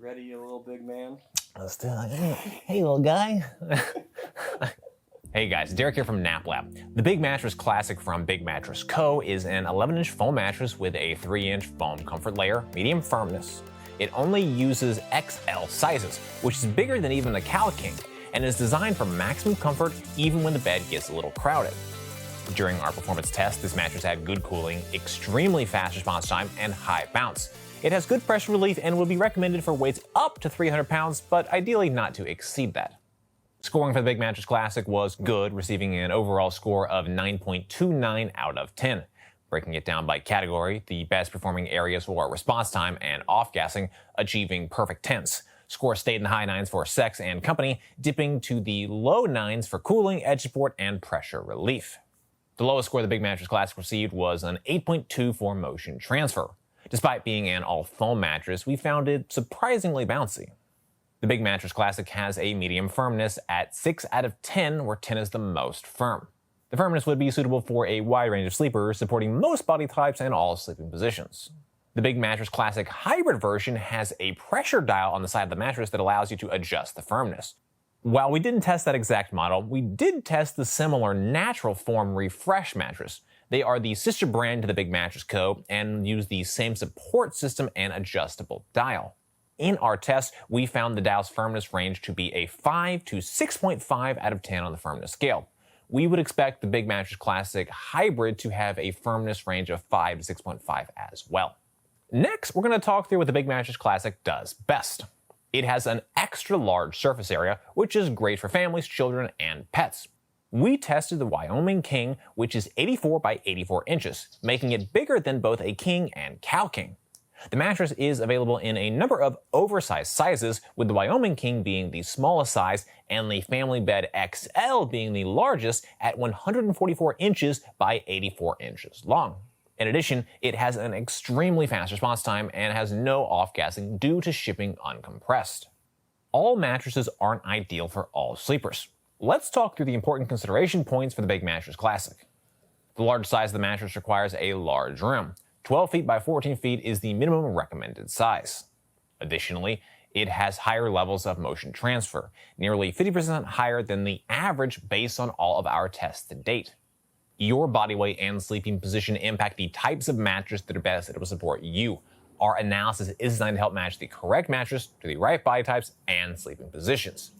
ready, you little big man? Let's do it. Hey, little guy. Hey guys, Derek here from Nap Lab. The Big Mattress Classic from Big Mattress Co. is an 11-inch foam mattress with a 3-inch foam comfort layer, medium firmness. It only uses XL sizes, which is bigger than even the Cow King, and is designed for maximum comfort even when the bed gets a little crowded. During our performance test, this mattress had good cooling, extremely fast response time, and high bounce. It has good pressure relief and would be recommended for weights up to 300 pounds, but ideally not to exceed that. Scoring for the Big Mattress Classic was good, receiving an overall score of 9.29 out of 10. Breaking it down by category, the best performing areas were response time and off-gassing, achieving perfect 10s. Scores stayed in the high 9s for sex and company, dipping to the low 9s for cooling, edge support, and pressure relief. The lowest score the Big Mattress Classic received was an 8.2 for motion transfer. Despite being an all-foam mattress, we found it surprisingly bouncy. The Big Mattress Classic has a medium firmness at 6 out of 10, where 10 is the most firm. The firmness would be suitable for a wide range of sleepers, supporting most body types and all sleeping positions. The Big Mattress Classic hybrid version has a pressure dial on the side of the mattress that allows you to adjust the firmness. While we didn't test that exact model, we did test the similar natural form Refresh mattress. They are the sister brand to the Big Mattress Co. and use the same support system and adjustable dial. In our test, we found the dial's firmness range to be a 5 to 6.5 out of 10 on the firmness scale. We would expect the Big Mattress Classic Hybrid to have a firmness range of 5 to 6.5 as well. Next, we're going to talk through what the Big Mattress Classic does best. It has an extra large surface area, which is great for families, children, and pets. We tested the Wyoming King, which is 84 by 84 inches, making it bigger than both a King and Cow King. The mattress is available in a number of oversized sizes, with the Wyoming King being the smallest size and the Family Bed XL being the largest at 144 inches by 84 inches long. In addition, it has an extremely fast response time and has no off-gassing due to shipping uncompressed. All mattresses aren't ideal for all sleepers. Let's talk through the important consideration points for the Big Mattress Classic. The large size of the mattress requires a large room. 12 feet by 14 feet is the minimum recommended size. Additionally, it has higher levels of motion transfer, nearly 50% higher than the average based on all of our tests to date. Your body weight and sleeping position impact the types of mattress that are best able to support you. Our analysis is designed to help match the correct mattress to the right body types and sleeping positions.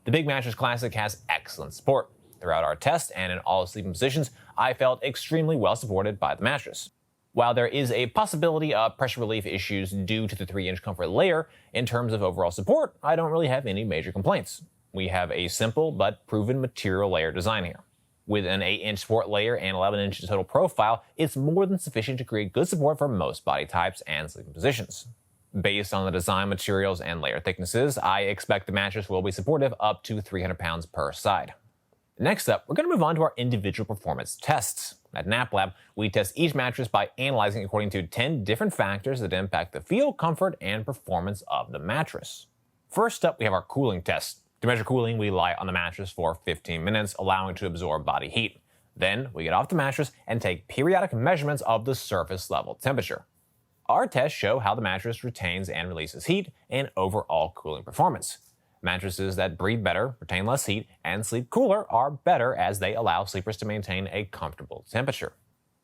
The Big Mattress Classic has excellent support. Throughout our test and in all sleeping positions, I felt extremely well supported by the mattress. While there is a possibility of pressure relief issues due to the 3-inch comfort layer, in terms of overall support, I don't really have any major complaints. We have a simple but proven material layer design here. With an 8-inch support layer and 11 inches total profile, it's more than sufficient to create good support for most body types and sleeping positions. Based on the design materials and layer thicknesses, I expect the mattress will be supportive up to 300 pounds per side. Next up, we're going to move on to our individual performance tests. At Nap Lab, we test each mattress by analyzing according to 10 different factors that impact the feel, comfort, and performance of the mattress. First up, we have our cooling test. To measure cooling, we lie on the mattress for 15 minutes, allowing it to absorb body heat. Then, we get off the mattress and take periodic measurements of the surface level temperature. Our tests show how the mattress retains and releases heat and overall cooling performance. Mattresses that breathe better, retain less heat, and sleep cooler are better as they allow sleepers to maintain a comfortable temperature.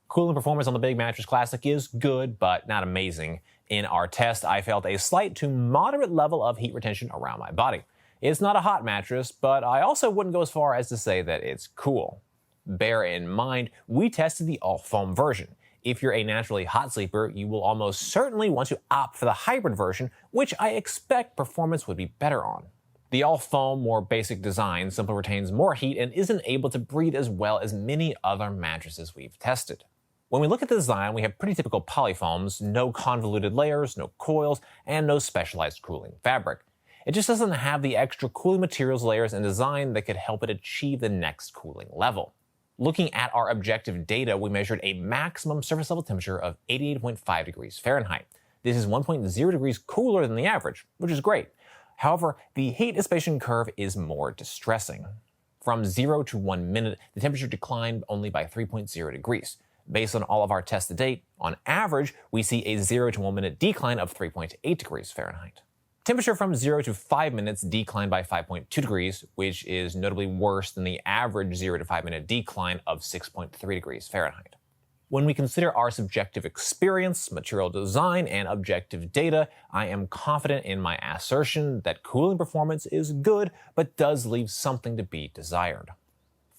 Cooling performance on the Big Mattress Classic is good, but not amazing. In our test, I felt a slight to moderate level of heat retention around my body. It's not a hot mattress, but I also wouldn't go as far as to say that it's cool. Bear in mind, we tested the all-foam version. If you're a naturally hot sleeper, you will almost certainly want to opt for the hybrid version, which I expect performance would be better on. The all-foam, more basic design simply retains more heat and isn't able to breathe as well as many other mattresses we've tested. When we look at the design, we have pretty typical polyfoams, no convoluted layers, no coils, and no specialized cooling fabric. It just doesn't have the extra cooling materials, layers, and design that could help it achieve the next cooling level. Looking at our objective data, we measured a maximum surface level temperature of 88.5 degrees Fahrenheit. This is 1.0 degrees cooler than the average, which is great. However, the heat dissipation curve is more distressing. From 0 to 1 minute, the temperature declined only by 3.0 degrees. Based on all of our tests to date, on average, we see a 0 to 1 minute decline of 3.8 degrees Fahrenheit. Temperature from 0 to 5 minutes declined by 5.2 degrees, which is notably worse than the average 0 to 5 minute decline of 6.3 degrees Fahrenheit. When we consider our subjective experience, material design, and objective data, I am confident in my assertion that cooling performance is good, but does leave something to be desired.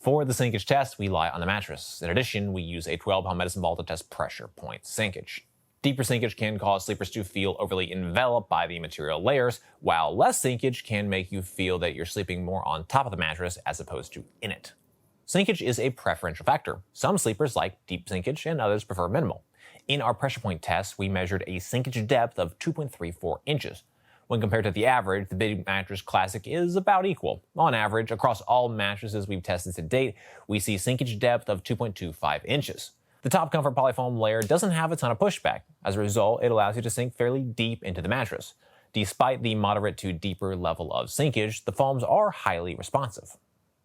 For the sinkage test, we lie on the mattress. In addition, we use a 12-pound medicine ball to test pressure point sinkage. Deeper sinkage can cause sleepers to feel overly enveloped by the material layers, while less sinkage can make you feel that you're sleeping more on top of the mattress as opposed to in it. Sinkage is a preferential factor. Some sleepers like deep sinkage and others prefer minimal. In our pressure point test, we measured a sinkage depth of 2.34 inches. When compared to the average, the Big Mattress Classic is about equal. On average, across all mattresses we've tested to date, we see sinkage depth of 2.25 inches. The top comfort polyfoam layer doesn't have a ton of pushback. As a result, it allows you to sink fairly deep into the mattress. Despite the moderate to deeper level of sinkage, the foams are highly responsive.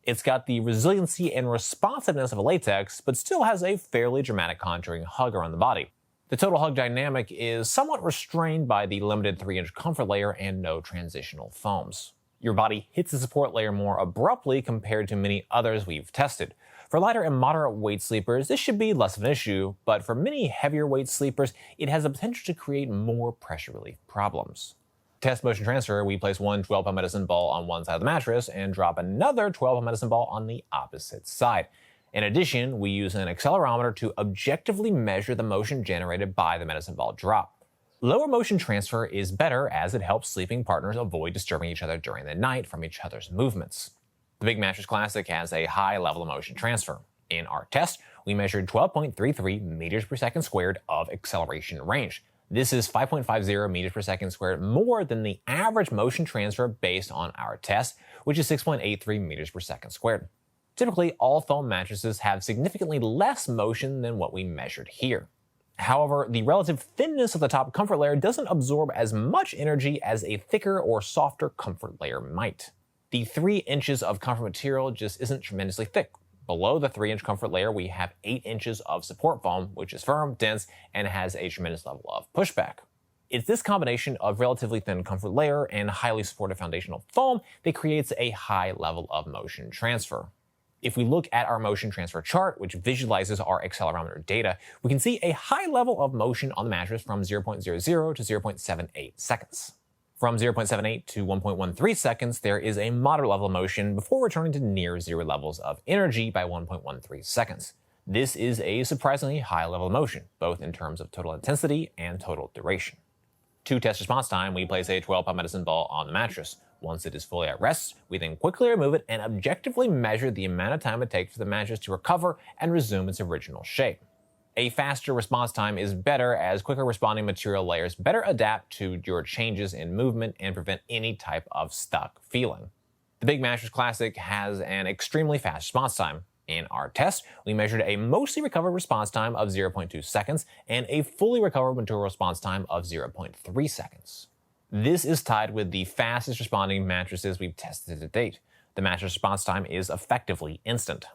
It's got the resiliency and responsiveness of a latex, but still has a fairly dramatic contouring hug around the body. The total hug dynamic is somewhat restrained by the limited 3-inch comfort layer and no transitional foams. Your body hits the support layer more abruptly compared to many others we've tested. For lighter and moderate weight sleepers, this should be less of an issue, but for many heavier weight sleepers, it has the potential to create more pressure relief problems. Test motion transfer, we place one 12-pound medicine ball on one side of the mattress and drop another 12-pound medicine ball on the opposite side. In addition, we use an accelerometer to objectively measure the motion generated by the medicine ball drop. Lower motion transfer is better as it helps sleeping partners avoid disturbing each other during the night from each other's movements. The Big Mattress Classic has a high level of motion transfer. In our test, we measured 12.33 meters per second squared of acceleration range. This is 5.50 meters per second squared more than the average motion transfer based on our test, which is 6.83 meters per second squared. Typically, all foam mattresses have significantly less motion than what we measured here. However, the relative thinness of the top comfort layer doesn't absorb as much energy as a thicker or softer comfort layer might. The 3 inches of comfort material just isn't tremendously thick. Below the 3-inch comfort layer, we have 8 inches of support foam, which is firm, dense, and has a tremendous level of pushback. It's this combination of relatively thin comfort layer and highly supportive foundational foam that creates a high level of motion transfer. If we look at our motion transfer chart, which visualizes our accelerometer data, we can see a high level of motion on the mattress from 0.00 to 0.78 seconds. From 0.78 to 1.13 seconds, there is a moderate level of motion before returning to near zero levels of energy by 1.13 seconds. This is a surprisingly high level of motion, both in terms of total intensity and total duration. To test response time, we place a 12-pound medicine ball on the mattress. Once it is fully at rest, we then quickly remove it and objectively measure the amount of time it takes for the mattress to recover and resume its original shape. A faster response time is better as quicker responding material layers better adapt to your changes in movement and prevent any type of stuck feeling. The Big Mattress Classic has an extremely fast response time. In our test, we measured a mostly recovered response time of 0.2 seconds and a fully recovered material response time of 0.3 seconds. This is tied with the fastest responding mattresses we've tested to date. The mattress response time is effectively instant.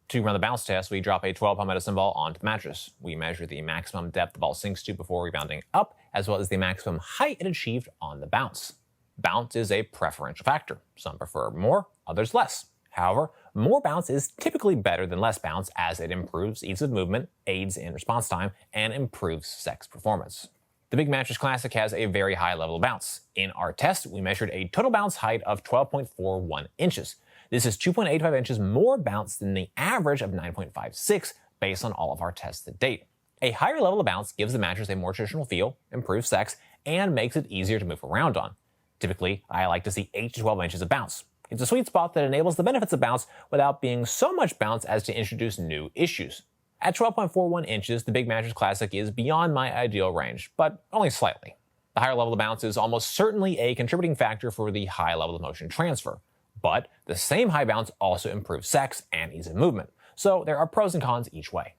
To run the bounce test, we drop a 12-pound medicine ball onto the mattress. We measure the maximum depth the ball sinks to before rebounding up, as well as the maximum height it achieved on the bounce. Bounce is a preferential factor. Some prefer more, others less. However, more bounce is typically better than less bounce as it improves ease of movement, aids in response time, and improves sex performance. The Big Mattress Classic has a very high level of bounce. In our test, we measured a total bounce height of 12.41 inches. This is 2.85 inches more bounce than the average of 9.56 based on all of our tests to date. A higher level of bounce gives the mattress a more traditional feel, improves sex, and makes it easier to move around on. Typically, I like to see 8 to 12 inches of bounce. It's a sweet spot that enables the benefits of bounce without being so much bounce as to introduce new issues. At 12.41 inches, the Big Mattress Classic is beyond my ideal range, but only slightly. The higher level of bounce is almost certainly a contributing factor for the high level of motion transfer. But the same high bounce also improves sex and ease of movement, so there are pros and cons each way.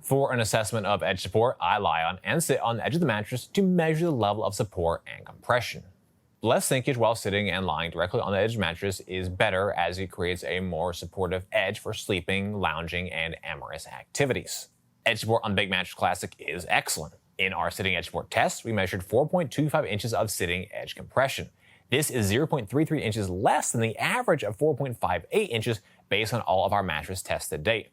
For an assessment of edge support, I lie on and sit on the edge of the mattress to measure the level of support and compression. Less sinkage while sitting and lying directly on the edge of the mattress is better as it creates a more supportive edge for sleeping, lounging, and amorous activities. Edge support on the Big Mattress Classic is excellent. In our sitting edge support test, we measured 4.25 inches of sitting edge compression. This is 0.33 inches less than the average of 4.58 inches based on all of our mattress tests to date.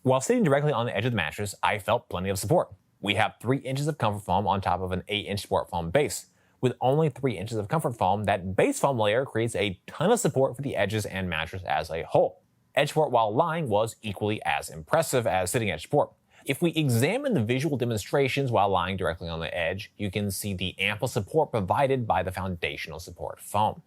While sitting directly on the edge of the mattress, I felt plenty of support. We have 3 inches of comfort foam on top of an 8-inch support foam base. With only 3 inches of comfort foam, that base foam layer creates a ton of support for the edges and mattress as a whole. Edge support while lying was equally as impressive as sitting edge support. If we examine the visual demonstrations while lying directly on the edge, you can see the ample support provided by the foundational support foam.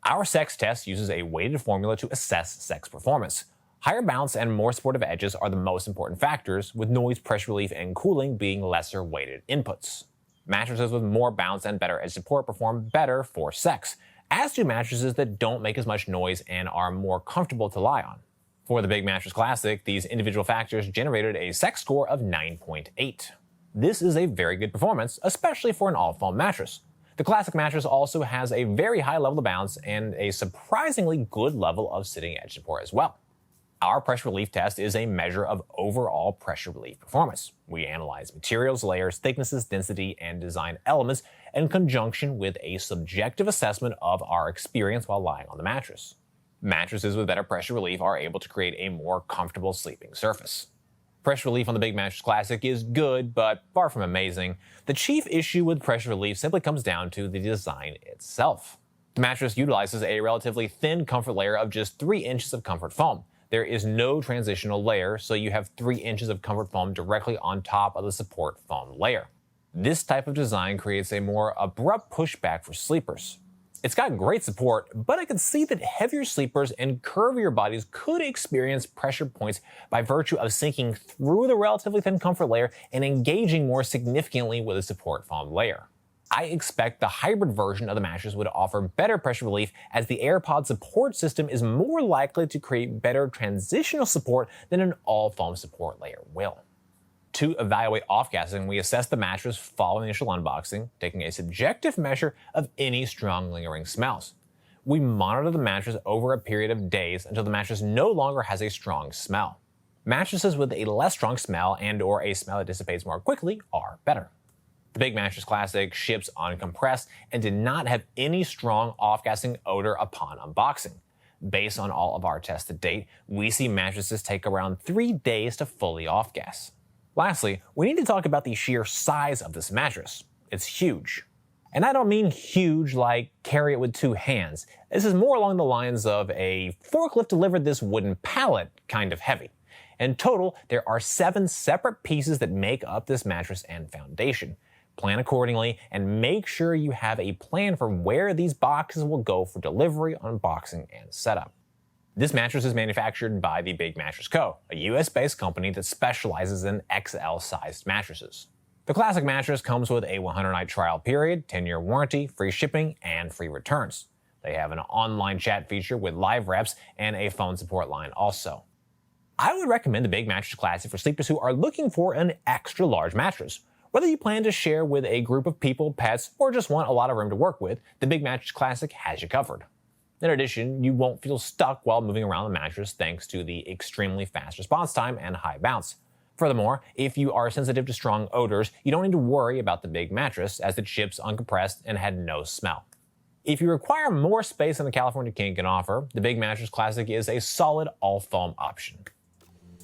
Our SEX test uses a weighted formula to assess SEX performance. Higher bounce and more supportive edges are the most important factors, with noise, pressure relief, and cooling being lesser weighted inputs. Mattresses with more bounce and better edge support perform better for SEX, as do mattresses that don't make as much noise and are more comfortable to lie on. For the Big Mattress Classic, these individual factors generated a SEX score of 9.8. This is a very good performance, especially for an all-foam mattress. The Classic mattress also has a very high level of bounce and a surprisingly good level of sitting edge support as well. Our pressure relief test is a measure of overall pressure relief performance. We analyze materials, layers, thicknesses, density, and design elements in conjunction with a subjective assessment of our experience while lying on the mattress. Mattresses with better pressure relief are able to create a more comfortable sleeping surface. Pressure relief on the Big Mattress Classic is good, but far from amazing. The chief issue with pressure relief simply comes down to the design itself. The mattress utilizes a relatively thin comfort layer of just 3 inches of comfort foam. There is no transitional layer, so you have 3 inches of comfort foam directly on top of the support foam layer. This type of design creates a more abrupt pushback for sleepers. It's got great support, but I can see that heavier sleepers and curvier bodies could experience pressure points by virtue of sinking through the relatively thin comfort layer and engaging more significantly with the support foam layer. I expect the hybrid version of the mattress would offer better pressure relief, as the AirPod support system is more likely to create better transitional support than an all-foam support layer will. To evaluate off-gassing, we assess the mattress following initial unboxing, taking a subjective measure of any strong lingering smells. We monitor the mattress over a period of days until the mattress no longer has a strong smell. Mattresses with a less strong smell and/or a smell that dissipates more quickly are better. The Big Mattress Classic ships uncompressed and did not have any strong off-gassing odor upon unboxing. Based on all of our tests to date, we see mattresses take around 3 days to fully off-gas. Lastly, we need to talk about the sheer size of this mattress. It's huge. And I don't mean huge like carry it with 2 hands. This is more along the lines of a forklift delivered this wooden pallet kind of heavy. In total, there are 7 separate pieces that make up this mattress and foundation. Plan accordingly and make sure you have a plan for where these boxes will go for delivery, unboxing, and setup. This mattress is manufactured by the Big Mattress Co., a US-based company that specializes in XL-sized mattresses. The Classic mattress comes with a 100-night trial period, 10-year warranty, free shipping, and free returns. They have an online chat feature with live reps and a phone support line also. I would recommend the Big Mattress Classic for sleepers who are looking for an extra large mattress. Whether you plan to share with a group of people, pets, or just want a lot of room to work with, the Big Mattress Classic has you covered. In addition, you won't feel stuck while moving around the mattress thanks to the extremely fast response time and high bounce. Furthermore, if you are sensitive to strong odors, you don't need to worry about the Big Mattress, as it ships uncompressed and had no smell. If you require more space than the California King can offer, the Big Mattress Classic is a solid all-foam option.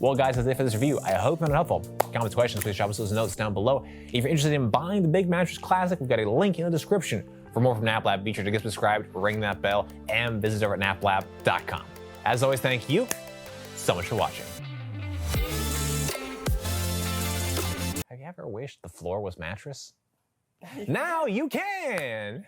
Well guys, that's it for this review. I hope it was helpful. Comments, questions, please drop us those notes down below. If you're interested in buying the Big Mattress Classic, we've got a link in the description. For more from NapLab, be sure to get subscribed, ring that bell, and visit over at naplab.com. As always, thank you so much for watching. Have you ever wished the floor was mattress? Now you can!